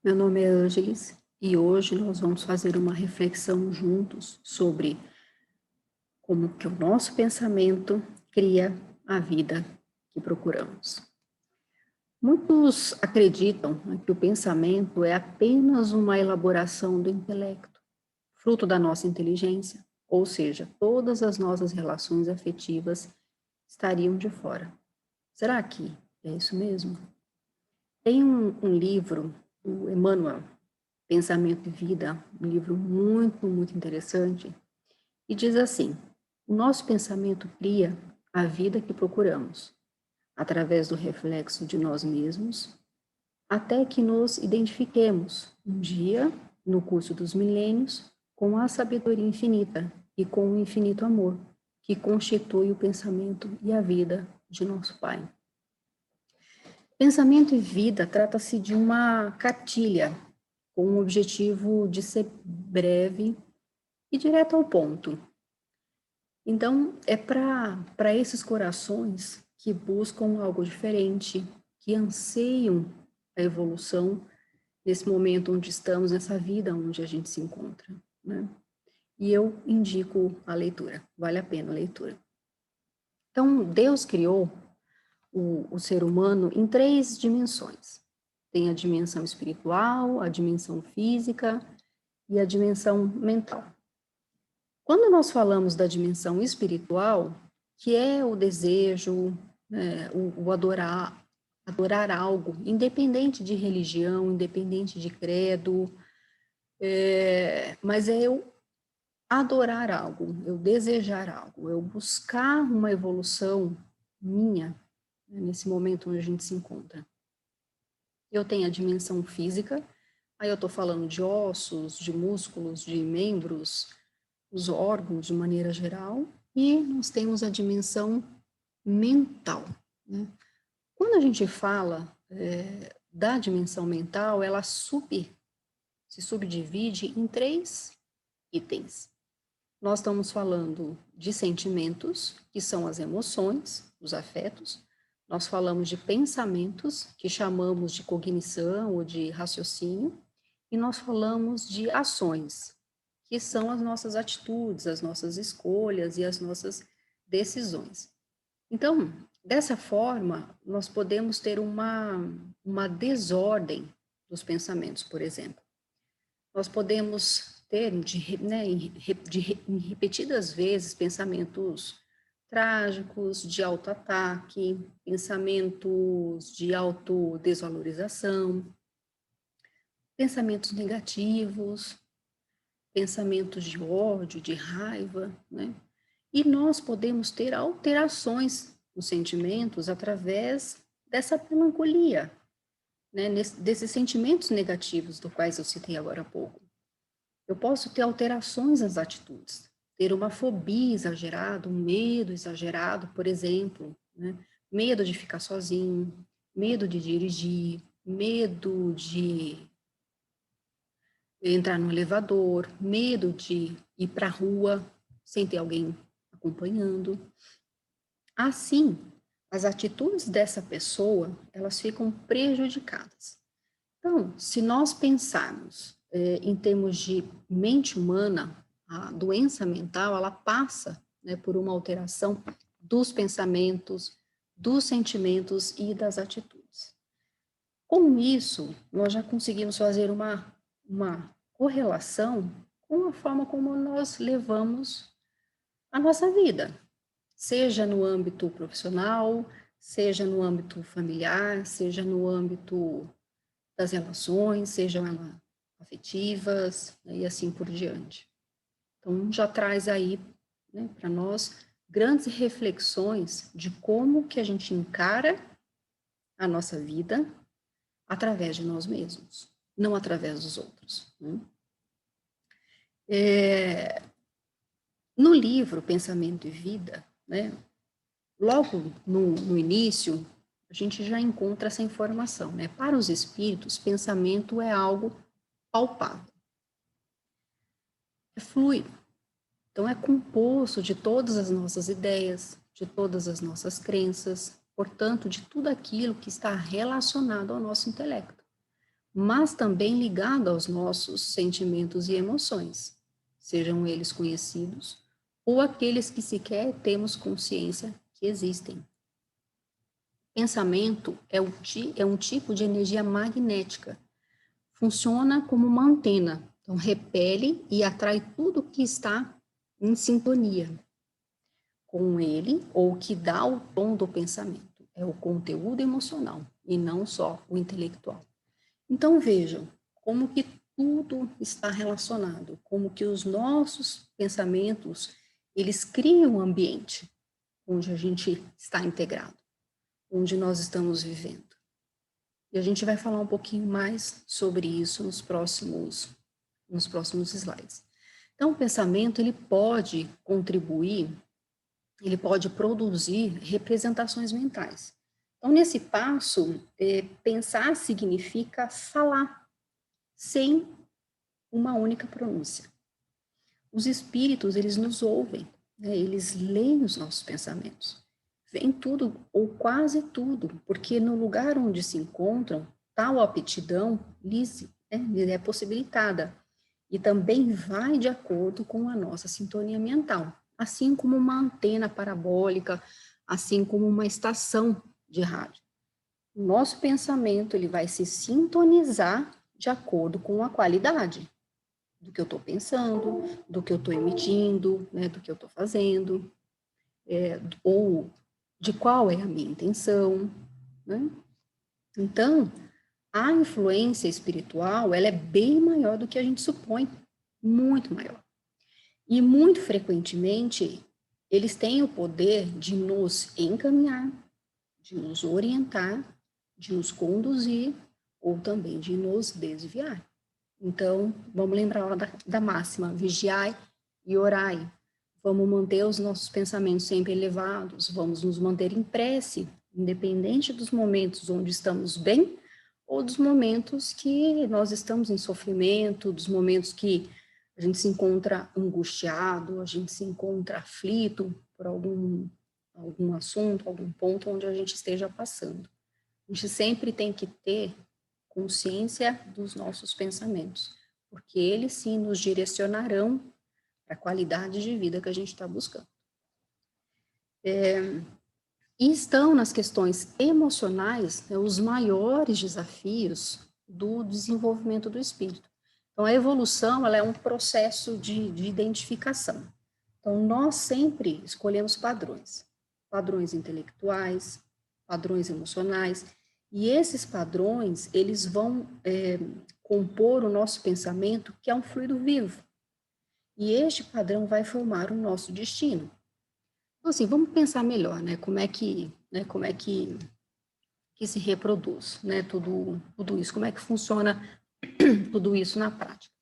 Meu nome é Ângeles e hoje nós vamos fazer uma reflexão juntos sobre como que o nosso pensamento cria a vida que procuramos. Muitos acreditam, né, que o pensamento é apenas uma elaboração do intelecto, fruto da nossa inteligência, ou seja, todas as nossas relações afetivas estariam de fora. Será que é isso mesmo? Tem um livro, o Emmanuel, Pensamento e Vida, um livro muito interessante, e diz assim: o nosso pensamento cria a vida que procuramos, através do reflexo de nós mesmos, até que nos identifiquemos, um dia, no curso dos milênios, com a sabedoria infinita e com o infinito amor, que constitui o pensamento e a vida de nosso Pai. Pensamento e vida trata-se de uma cartilha com o objetivo de ser breve e direto ao ponto. Então, é para esses corações que buscam algo diferente, que anseiam a evolução nesse momento onde estamos, nessa vida onde a gente se encontra, né? E eu indico a leitura, vale a pena a leitura. Então, Deus criou o ser humano em 3 dimensões. Tem a dimensão espiritual, a dimensão física e a dimensão mental. Quando nós falamos da dimensão espiritual, que é o desejo, né, o adorar algo, independente de religião, independente de credo, mas é eu adorar algo, eu desejar algo, eu buscar uma evolução minha, né, nesse momento onde a gente se encontra. Eu tenho a dimensão física, aí eu estou falando de ossos, de músculos, de membros, os órgãos de maneira geral, e nós temos a dimensão mental, né? Quando a gente fala da dimensão mental, ela se subdivide em 3 itens. Nós estamos falando de sentimentos, que são as emoções, os afetos. Nós falamos de pensamentos, que chamamos de cognição ou de raciocínio. E nós falamos de ações, que são as nossas atitudes, as nossas escolhas e as nossas decisões. Então, dessa forma, nós podemos ter uma desordem dos pensamentos, por exemplo. Nós podemos ter, em repetidas vezes, pensamentos trágicos, de autoataque, pensamentos de autodesvalorização, pensamentos negativos, pensamentos de ódio, de raiva, né? E nós podemos ter alterações nos sentimentos através dessa melancolia, né? Desses sentimentos negativos, dos quais eu citei agora há pouco. Eu posso ter alterações nas atitudes, ter uma fobia exagerada, um medo exagerado, por exemplo, né? Medo de ficar sozinho, medo de dirigir, medo de entrar no elevador, medo de ir para a rua sem ter alguém acompanhando. Assim, as atitudes dessa pessoa, elas ficam prejudicadas. Então, se nós pensarmos em termos de mente humana, a doença mental, ela passa, né, por uma alteração dos pensamentos, dos sentimentos e das atitudes. Com isso, nós já conseguimos fazer uma correlação com a forma como nós levamos a nossa vida, seja no âmbito profissional, seja no âmbito familiar, seja no âmbito das relações, sejam elas afetivas, né, e assim por diante. Então, já traz aí, né, para nós grandes reflexões de como que a gente encara a nossa vida através de nós mesmos, não através dos outros, né? No livro Pensamento e Vida, né, logo no início, a gente já encontra essa informação, né? Para os espíritos, pensamento é algo palpável, é fluido. Então, é composto de todas as nossas ideias, de todas as nossas crenças, portanto, de tudo aquilo que está relacionado ao nosso intelecto. mas também ligado aos nossos sentimentos e emoções, sejam eles conhecidos ou aqueles que sequer temos consciência que existem. Pensamento é um tipo de energia magnética. Funciona como uma antena, então repele e atrai tudo que está em sintonia com ele ou que dá o tom do pensamento. É o conteúdo emocional e não só o intelectual. Então vejam como que tudo está relacionado, como que os nossos pensamentos, eles criam um ambiente onde a gente está integrado, onde nós estamos vivendo. E a gente vai falar um pouquinho mais sobre isso nos próximos slides. Então, o pensamento, ele pode contribuir, ele pode produzir representações mentais. Então, nesse passo, pensar significa falar, sem uma única pronúncia. Os espíritos, eles nos ouvem, né? Eles leem os nossos pensamentos. Vem tudo, ou quase tudo, porque no lugar onde se encontram, tal aptidão lhes é possibilitada. E também vai de acordo com a nossa sintonia mental, assim como uma antena parabólica, assim como uma estação de rádio. O nosso pensamento, ele vai se sintonizar de acordo com a qualidade do que eu estou pensando, do que eu estou emitindo, né, do que eu estou fazendo, ou de qual é a minha intenção, né? Então, a influência espiritual, ela é bem maior do que a gente supõe, muito maior. E muito frequentemente, eles têm o poder de nos encaminhar, de nos orientar, de nos conduzir, ou também de nos desviar. Então, vamos lembrar lá da máxima, vigiai e orai. Vamos manter os nossos pensamentos sempre elevados, vamos nos manter em prece, independente dos momentos onde estamos bem ou dos momentos que nós estamos em sofrimento, dos momentos que a gente se encontra angustiado, a gente se encontra aflito por algum assunto, algum ponto onde a gente esteja passando. A gente sempre tem que ter consciência dos nossos pensamentos, porque eles sim nos direcionarão para a qualidade de vida que a gente está buscando. E estão nas questões emocionais, né, os maiores desafios do desenvolvimento do espírito. Então, a evolução, ela é um processo de identificação. Então, nós sempre escolhemos padrões intelectuais, padrões emocionais, e esses padrões, eles vão compor o nosso pensamento, que é um fluido vivo. E este padrão vai formar o nosso destino. Então, assim, vamos pensar melhor, né? Como é que se reproduz, né? Tudo isso, como é que funciona tudo isso na prática.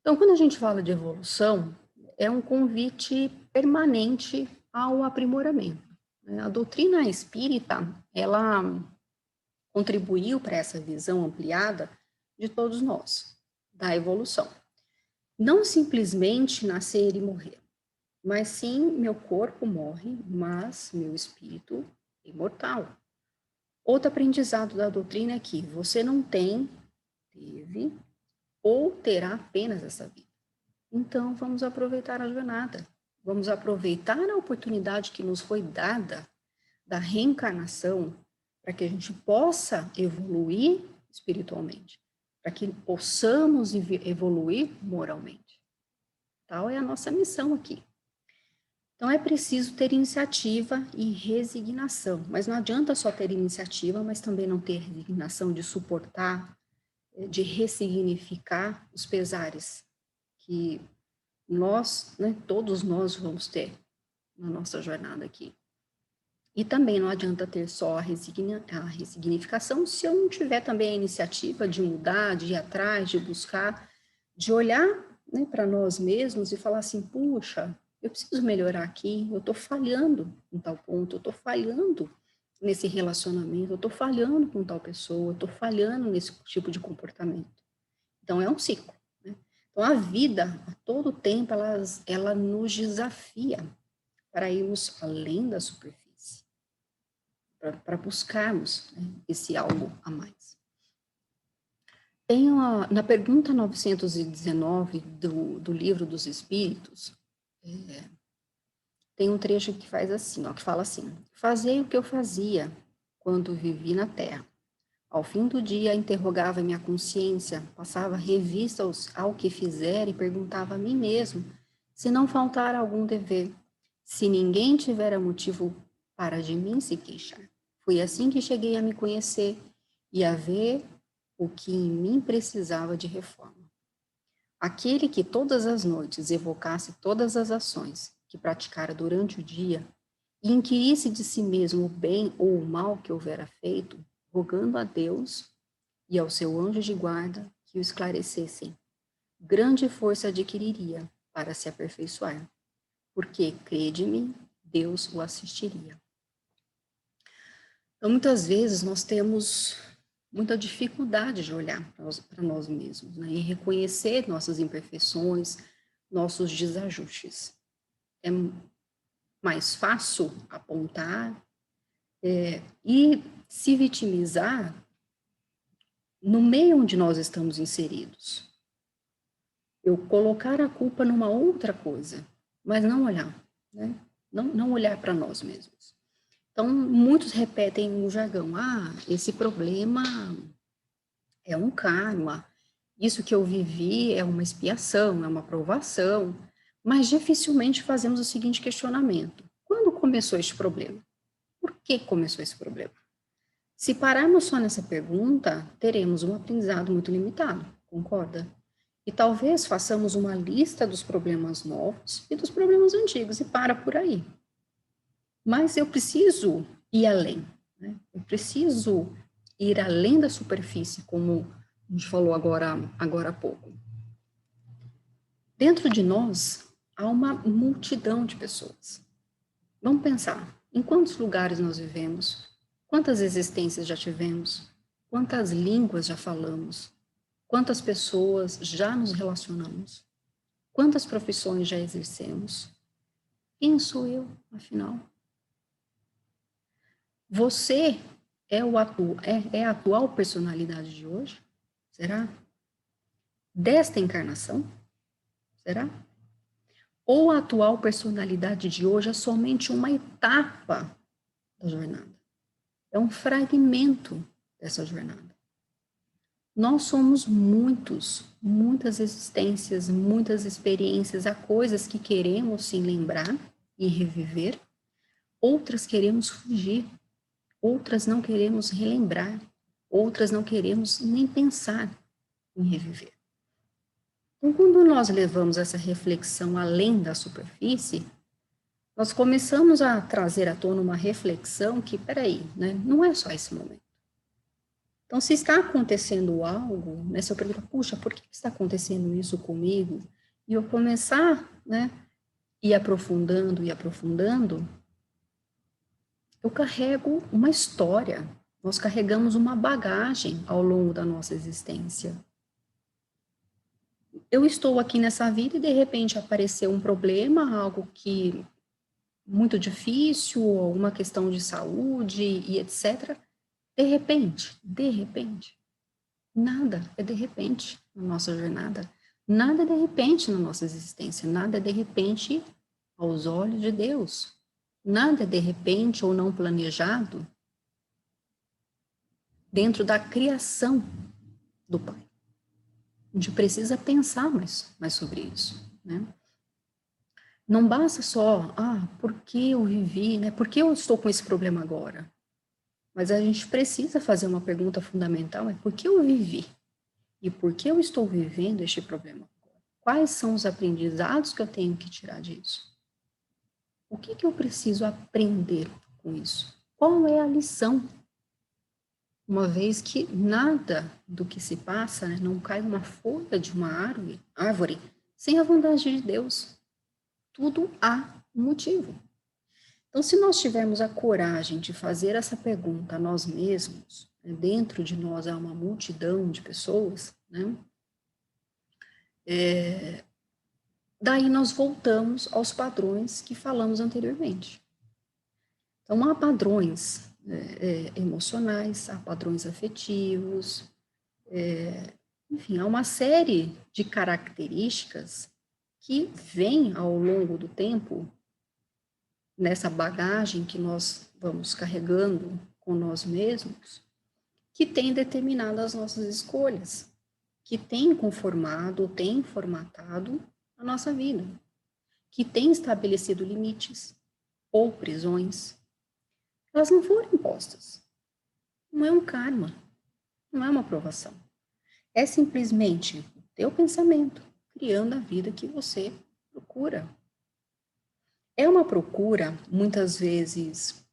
Então, quando a gente fala de evolução, é um convite permanente ao aprimoramento. A doutrina espírita, ela contribuiu para essa visão ampliada de todos nós, da evolução. Não simplesmente nascer e morrer, mas sim, meu corpo morre, mas meu espírito é imortal. Outro aprendizado da doutrina é que você não teve ou terá apenas essa vida. Então, vamos aproveitar a jornada. Vamos aproveitar a oportunidade que nos foi dada da reencarnação para que a gente possa evoluir espiritualmente, para que possamos evoluir moralmente. Tal é a nossa missão aqui. Então, é preciso ter iniciativa e resignação, mas não adianta só ter iniciativa, mas também não ter resignação de suportar, de ressignificar os pesares que nós, né, todos nós vamos ter na nossa jornada aqui. E também não adianta ter só a ressignificação se eu não tiver também a iniciativa de mudar, de ir atrás, de buscar, de olhar, né, para nós mesmos e falar assim, puxa, eu preciso melhorar aqui, eu estou falhando em tal ponto, eu estou falhando nesse relacionamento, eu estou falhando com tal pessoa, eu estou falhando nesse tipo de comportamento. Então, é um ciclo. Né? Então, a vida, a todo tempo, ela nos desafia para irmos além da superfície, para buscarmos, né, esse algo a mais. Na pergunta 919 do Livro dos Espíritos, tem um trecho que faz assim, ó, que fala assim: fazei o que eu fazia quando vivi na Terra. Ao fim do dia, interrogava minha consciência, passava revista ao que fizera e perguntava a mim mesmo se não faltara algum dever, se ninguém tivera motivo para de mim se queixar. Foi assim que cheguei a me conhecer e a ver o que em mim precisava de reforma. Aquele que todas as noites evocasse todas as ações que praticara durante o dia e inquirisse de si mesmo o bem ou o mal que houvera feito, rogando a Deus e ao seu anjo de guarda que o esclarecessem, grande força adquiriria para se aperfeiçoar, porque, crede-me, Deus o assistiria. Então, muitas vezes nós temos muita dificuldade de olhar para nós mesmos, né, e reconhecer nossas imperfeições, nossos desajustes. É mais fácil apontar e se vitimizar no meio onde nós estamos inseridos. Eu colocar a culpa numa outra coisa, mas não olhar, né? Não olhar para nós mesmos. Então, muitos repetem o jargão: esse problema é um karma, isso que eu vivi é uma expiação, é uma provação, mas dificilmente fazemos o seguinte questionamento: quando começou este problema? Por que começou esse problema? Se pararmos só nessa pergunta, teremos um aprendizado muito limitado, concorda? E talvez façamos uma lista dos problemas novos e dos problemas antigos e para por aí. Mas eu preciso ir além, né? Eu preciso ir além da superfície, como a gente falou agora há pouco. Dentro de nós há uma multidão de pessoas. Vamos pensar, em quantos lugares nós vivemos? Quantas existências já tivemos? Quantas línguas já falamos? Quantas pessoas já nos relacionamos? Quantas profissões já exercemos? Quem sou eu, afinal? Você é a atual personalidade de hoje? Será? Desta encarnação? Será? Ou a atual personalidade de hoje é somente uma etapa da jornada? É um fragmento dessa jornada. Nós somos muitas existências, muitas experiências, há coisas que queremos sim lembrar e reviver, outras queremos fugir, outras não queremos relembrar, outras não queremos nem pensar em reviver. Então, quando nós levamos essa reflexão além da superfície, nós começamos a trazer à tona uma reflexão que, peraí, né, não é só esse momento. Então, se está acontecendo algo, né, se eu perguntar, puxa, por que está acontecendo isso comigo? E eu começar, né, ir aprofundando, eu carrego uma história, nós carregamos uma bagagem ao longo da nossa existência. Eu estou aqui nessa vida e, de repente, apareceu um problema, algo que muito difícil, alguma questão de saúde e etc. De repente, nada é de repente na nossa jornada, nada é de repente na nossa existência, nada é de repente aos olhos de Deus, nada é de repente ou não planejado dentro da criação do Pai. A gente precisa pensar mais sobre isso, né? Não basta só, por que eu vivi, né? Por que eu estou com esse problema agora? Mas a gente precisa fazer uma pergunta fundamental, é por que eu vivi? E por que eu estou vivendo este problema agora? Quais são os aprendizados que eu tenho que tirar disso? O que eu preciso aprender com isso? Qual é a lição? Uma vez que nada do que se passa, né, não cai uma folha de uma árvore sem a vontade de Deus. Tudo há um motivo. Então, se nós tivermos a coragem de fazer essa pergunta a nós mesmos, né, dentro de nós há uma multidão de pessoas, né, daí nós voltamos aos padrões que falamos anteriormente. Então, há padrões emocionais, há padrões afetivos, Enfim, há uma série de características que vêm ao longo do tempo, nessa bagagem que nós vamos carregando com nós mesmos, que tem determinado as nossas escolhas, que tem conformado, tem formatado a nossa vida, que tem estabelecido limites ou prisões. Elas não foram impostas. Não é um karma, não é uma aprovação. É simplesmente o teu pensamento criando a vida que você procura. É uma procura, muitas vezes,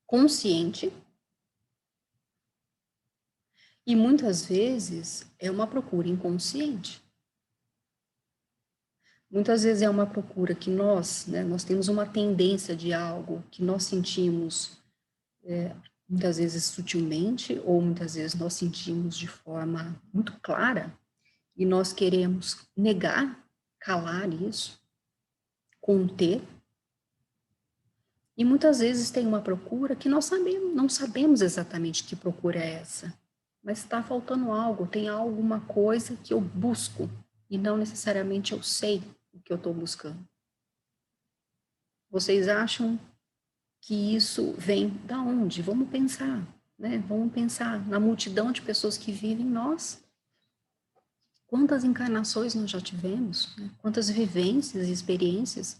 consciente, e muitas vezes é uma procura inconsciente. Muitas vezes é uma procura que nós temos uma tendência de algo que nós sentimos, muitas vezes sutilmente, ou muitas vezes nós sentimos de forma muito clara, e nós queremos negar, calar isso, conter. E muitas vezes tem uma procura que nós não sabemos exatamente que procura é essa, mas está faltando algo, tem alguma coisa que eu busco, e não necessariamente eu sei o que eu estou buscando. Vocês acham que isso vem da onde? Vamos pensar, né? Vamos pensar na multidão de pessoas que vivem nós. Quantas encarnações nós já tivemos? Né? Quantas vivências e experiências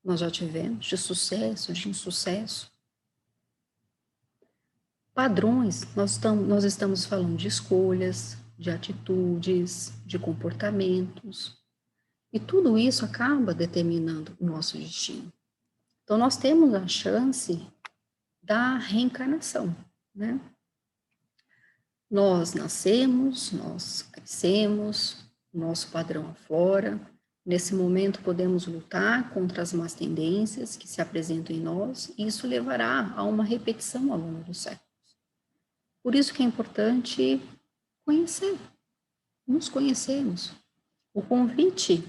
nós já tivemos de sucesso, de insucesso? Padrões, nós estamos falando de escolhas, de atitudes, de comportamentos, e tudo isso acaba determinando o nosso destino. Então, nós temos a chance da reencarnação, né? Nós nascemos, nós crescemos, nosso padrão aflora. Nesse momento, podemos lutar contra as más tendências que se apresentam em nós, e isso levará a uma repetição ao longo do século. Por isso que é importante conhecer, nos conhecermos. O convite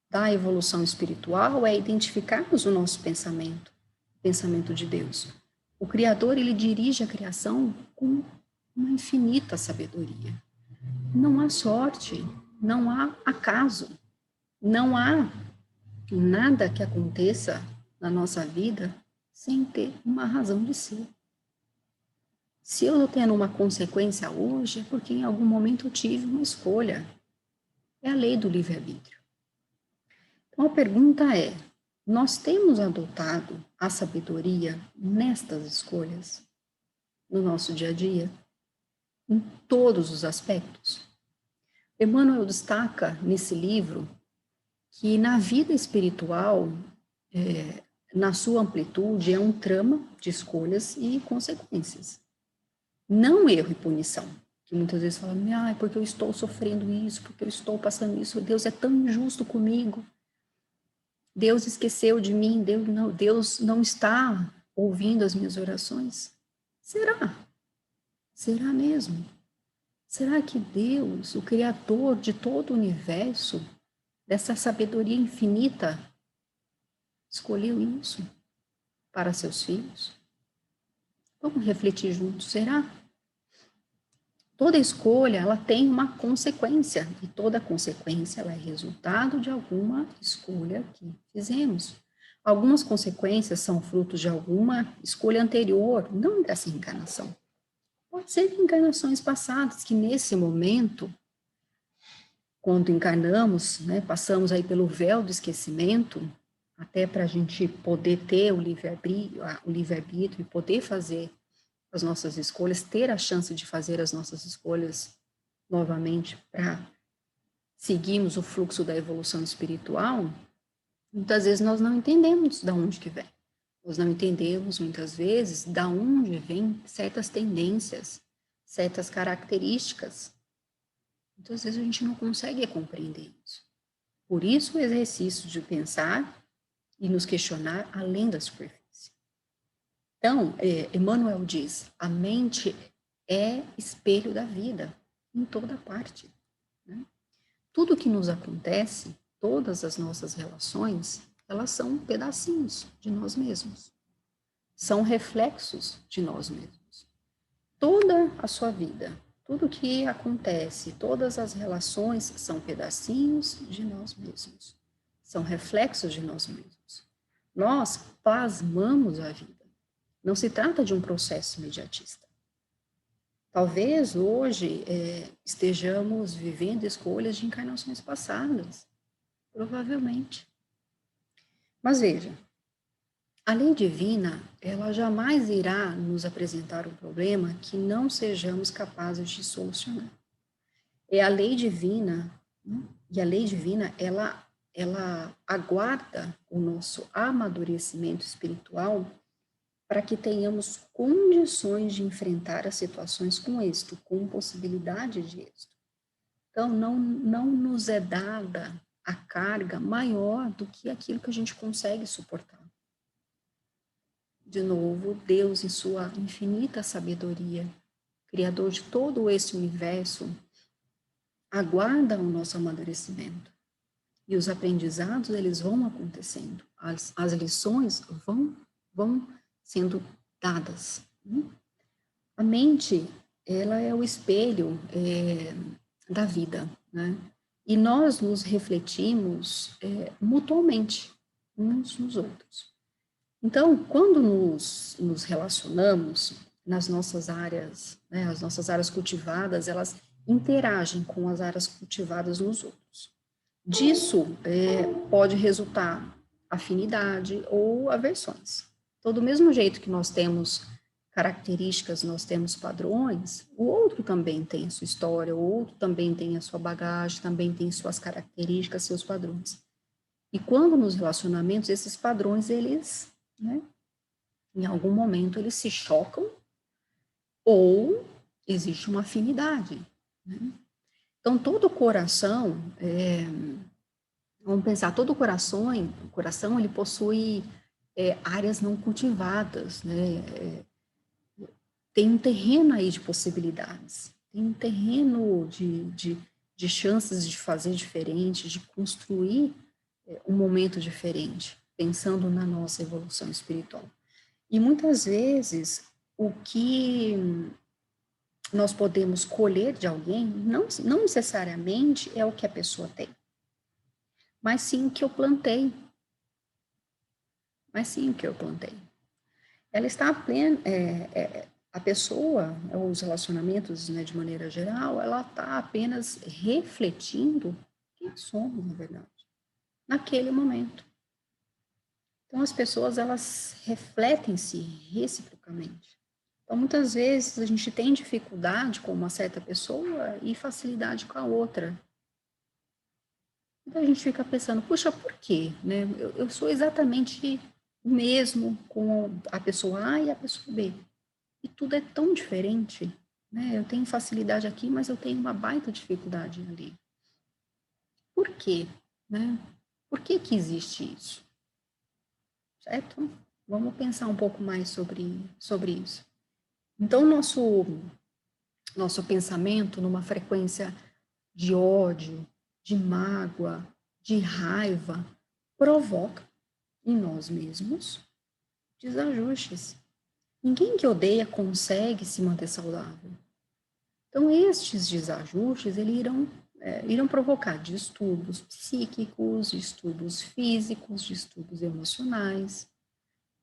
da evolução espiritual é identificarmos o nosso pensamento, o pensamento de Deus. O Criador, ele dirige a criação com uma infinita sabedoria. Não há sorte, não há acaso, não há nada que aconteça na nossa vida sem ter uma razão de ser. Se eu estou tendo uma consequência hoje, é porque em algum momento eu tive uma escolha. É a lei do livre-arbítrio. Então a pergunta é: nós temos adotado a sabedoria nestas escolhas, no nosso dia a dia, em todos os aspectos? Emmanuel destaca nesse livro que na vida espiritual, na sua amplitude, é um trama de escolhas e consequências. Não erro e punição, que muitas vezes falam, porque eu estou sofrendo isso, porque eu estou passando isso, Deus é tão injusto comigo, Deus esqueceu de mim, Deus não está ouvindo as minhas orações. Será? Será mesmo? Será que Deus, o Criador de todo o universo, dessa sabedoria infinita, escolheu isso para seus filhos? Vamos refletir juntos, será? Toda escolha, ela tem uma consequência, e toda consequência ela é resultado de alguma escolha que fizemos. Algumas consequências são frutos de alguma escolha anterior, não dessa encarnação. Pode ser de encarnações passadas, que nesse momento, quando encarnamos, passamos aí pelo véu do esquecimento, até para a gente poder ter o livre-arbítrio e poder fazer as nossas escolhas, ter a chance de fazer as nossas escolhas novamente para seguirmos o fluxo da evolução espiritual, muitas vezes nós não entendemos de onde que vem. Nós não entendemos, muitas vezes, de onde vêm certas tendências, certas características. Muitas vezes a gente não consegue compreender isso. Por isso o exercício de pensar e nos questionar além da superfície. Então, Emmanuel diz, a mente é espelho da vida, em toda parte. Né? Tudo que nos acontece, todas as nossas relações, elas são pedacinhos de nós mesmos. São reflexos de nós mesmos. Toda a sua vida, Tudo que acontece, todas as relações são pedacinhos de nós mesmos, são reflexos de nós mesmos. Nós plasmamos a vida. Não se trata de um processo imediatista. Talvez hoje estejamos vivendo escolhas de encarnações passadas, provavelmente. Mas veja, a lei divina, ela jamais irá nos apresentar um problema que não sejamos capazes de solucionar. É a lei divina, né? E a lei divina, ela aguarda o nosso amadurecimento espiritual para que tenhamos condições de enfrentar as situações com êxito, com possibilidade de êxito. Então, não nos é dada a carga maior do que aquilo que a gente consegue suportar. De novo, Deus, em sua infinita sabedoria, Criador de todo esse universo, aguarda o nosso amadurecimento. E os aprendizados, eles vão acontecendo. As lições vão sendo dadas. A mente, ela é o espelho da vida, né? E nós nos refletimos mutuamente, uns nos outros. Então, quando nos relacionamos nas nossas áreas, né, as nossas áreas cultivadas, elas interagem com as áreas cultivadas nos outros. Disso pode resultar afinidade ou aversões. Então, do mesmo jeito que nós temos características, nós temos padrões, o outro também tem a sua história, o outro também tem a sua bagagem, também tem suas características, seus padrões. E quando nos relacionamentos, esses padrões, eles, né, em algum momento, eles se chocam ou existe uma afinidade, né? Então, todo coração, vamos pensar, todo coração ele possui áreas não cultivadas, né? Tem um terreno aí de possibilidades, tem um terreno de chances de fazer diferente, de construir um momento diferente, pensando na nossa evolução espiritual. E muitas vezes, o que nós podemos colher de alguém, não necessariamente é o que a pessoa tem, mas sim o que eu plantei. Ela está plena, a pessoa, os relacionamentos, né, de maneira geral, ela está apenas refletindo quem somos, na verdade, naquele momento. Então, as pessoas, elas refletem-se reciprocamente. Então, muitas vezes, a gente tem dificuldade com uma certa pessoa e facilidade com a outra. Então, a gente fica pensando, puxa, por quê? Né? Eu sou exatamente o mesmo com a pessoa A e a pessoa B. E tudo é tão diferente, né? Eu tenho facilidade aqui, mas eu tenho uma baita dificuldade ali. Por quê? Né? Por que que existe isso? Certo? Vamos pensar um pouco mais sobre isso. Então, nosso pensamento numa frequência de ódio, de mágoa, de raiva, provoca em nós mesmos desajustes. Ninguém que odeia consegue se manter saudável. Então, estes desajustes, eles irão provocar distúrbios psíquicos, distúrbios físicos, distúrbios emocionais.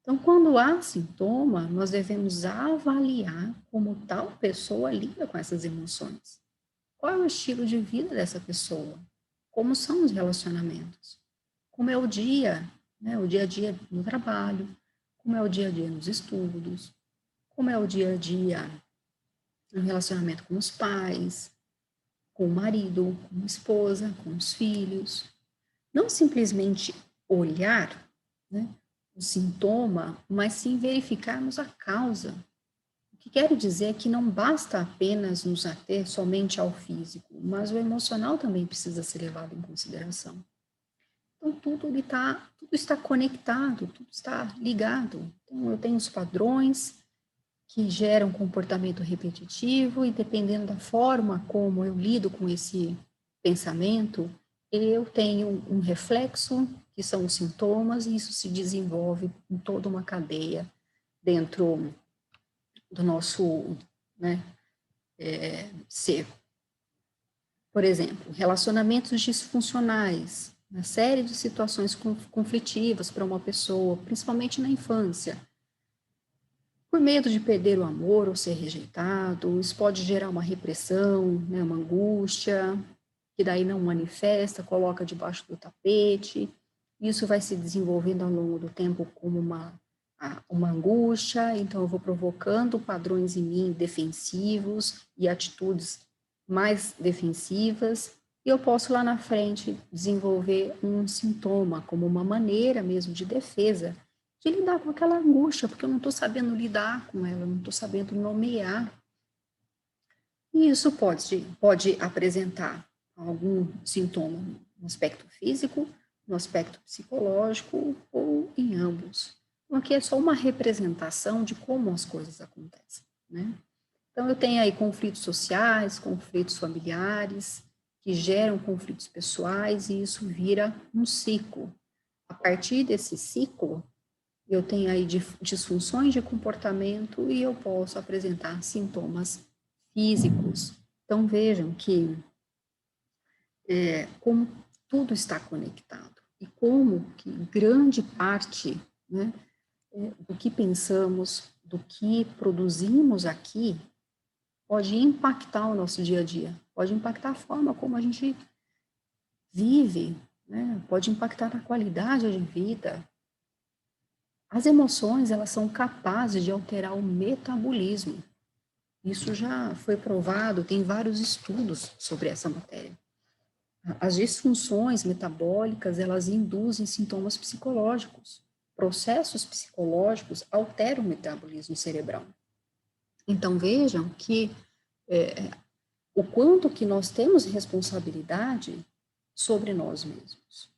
Então, quando há sintoma, nós devemos avaliar como tal pessoa lida com essas emoções. Qual é o estilo de vida dessa pessoa? Como são os relacionamentos? Como é o dia, né? O dia a dia no trabalho? Como é o dia a dia nos estudos? Como é o dia a dia no relacionamento com os pais, com o marido, com a esposa, com os filhos? Não simplesmente olhar, né, o sintoma, mas sim verificarmos a causa. O que quero dizer é que não basta apenas nos ater somente ao físico, mas o emocional também precisa ser levado em consideração. Então, tudo está conectado, tudo está ligado. Então, eu tenho os padrões que geram comportamento repetitivo e dependendo da forma como eu lido com esse pensamento, eu tenho um reflexo, que são os sintomas, e isso se desenvolve em toda uma cadeia dentro do nosso, né, ser. Por exemplo, relacionamentos disfuncionais, uma série de situações conflitivas para uma pessoa, principalmente na infância. Por medo de perder o amor ou ser rejeitado, isso pode gerar uma repressão, né, uma angústia, que daí não manifesta, coloca debaixo do tapete. Isso vai se desenvolvendo ao longo do tempo como uma angústia, então eu vou provocando padrões em mim defensivos e atitudes mais defensivas, e eu posso lá na frente desenvolver um sintoma, como uma maneira mesmo de defesa, de lidar com aquela angústia, porque eu não estou sabendo lidar com ela, eu não estou sabendo nomear. E isso pode apresentar algum sintoma no aspecto físico, no aspecto psicológico ou em ambos. Então, aqui é só uma representação de como as coisas acontecem, né? Então, eu tenho aí conflitos sociais, conflitos familiares, que geram conflitos pessoais, e isso vira um ciclo. A partir desse ciclo, eu tenho aí disfunções de comportamento e eu posso apresentar sintomas físicos. Então, vejam que como tudo está conectado e como que grande parte, né, do que pensamos, do que produzimos aqui, pode impactar o nosso dia a dia, pode impactar a forma como a gente vive, né, pode impactar a qualidade de vida. As emoções, elas são capazes de alterar o metabolismo. Isso já foi provado, tem vários estudos sobre essa matéria. As disfunções metabólicas, elas induzem sintomas psicológicos. Processos psicológicos alteram o metabolismo cerebral. Então, vejam que o quanto que nós temos responsabilidade sobre nós mesmos.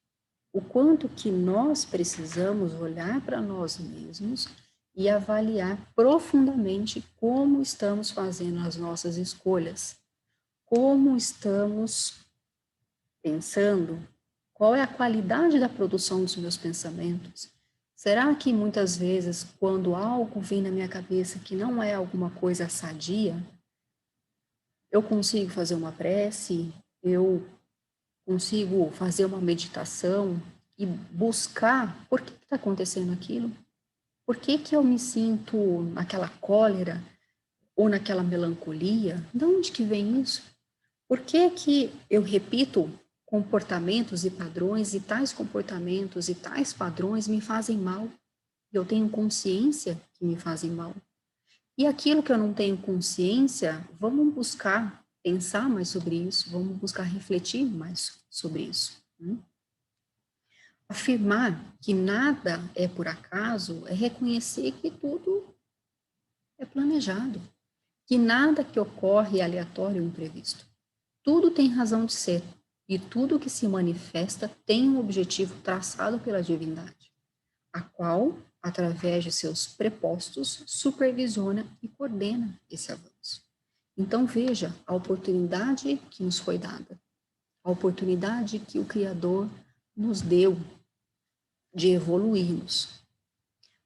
O quanto que nós precisamos olhar para nós mesmos e avaliar profundamente como estamos fazendo as nossas escolhas, como estamos pensando, qual é a qualidade da produção dos meus pensamentos. Será que muitas vezes, quando algo vem na minha cabeça que não é alguma coisa sadia, eu consigo fazer uma prece, eu consigo fazer uma meditação e buscar por que está acontecendo aquilo? Por que eu me sinto naquela cólera ou naquela melancolia? De onde que vem isso? Por que eu repito comportamentos e padrões, e tais comportamentos e tais padrões me fazem mal? Eu tenho consciência que me fazem mal. E aquilo que eu não tenho consciência, vamos buscar pensar mais sobre isso, vamos buscar refletir mais sobre isso. Afirmar que nada é por acaso é reconhecer que tudo é planejado, que nada que ocorre é aleatório ou imprevisto. Tudo tem razão de ser, e tudo que se manifesta tem um objetivo traçado pela divindade, a qual, através de seus prepostos, supervisiona e coordena esse avanço. Então veja a oportunidade que nos foi dada, a oportunidade que o Criador nos deu de evoluirmos.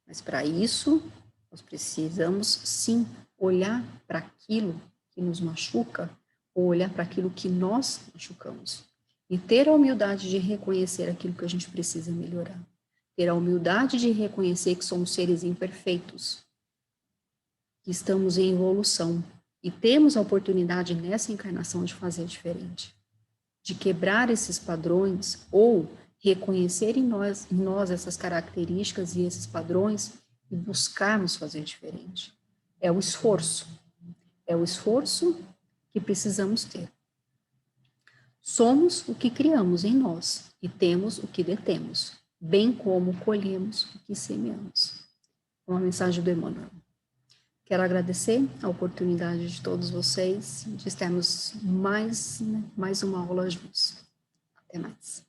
Mas para isso, nós precisamos sim olhar para aquilo que nos machuca, ou olhar para aquilo que nós machucamos. E ter a humildade de reconhecer aquilo que a gente precisa melhorar. Ter a humildade de reconhecer que somos seres imperfeitos, que estamos em evolução. E temos a oportunidade nessa encarnação de fazer diferente. De quebrar esses padrões ou reconhecer em nós essas características e esses padrões e buscarmos fazer diferente. É o esforço que precisamos ter. Somos o que criamos em nós e temos o que detemos, bem como colhemos o que semeamos. Uma mensagem do Emmanuel. Quero agradecer a oportunidade de todos vocês de termos mais uma aula juntos. Até mais.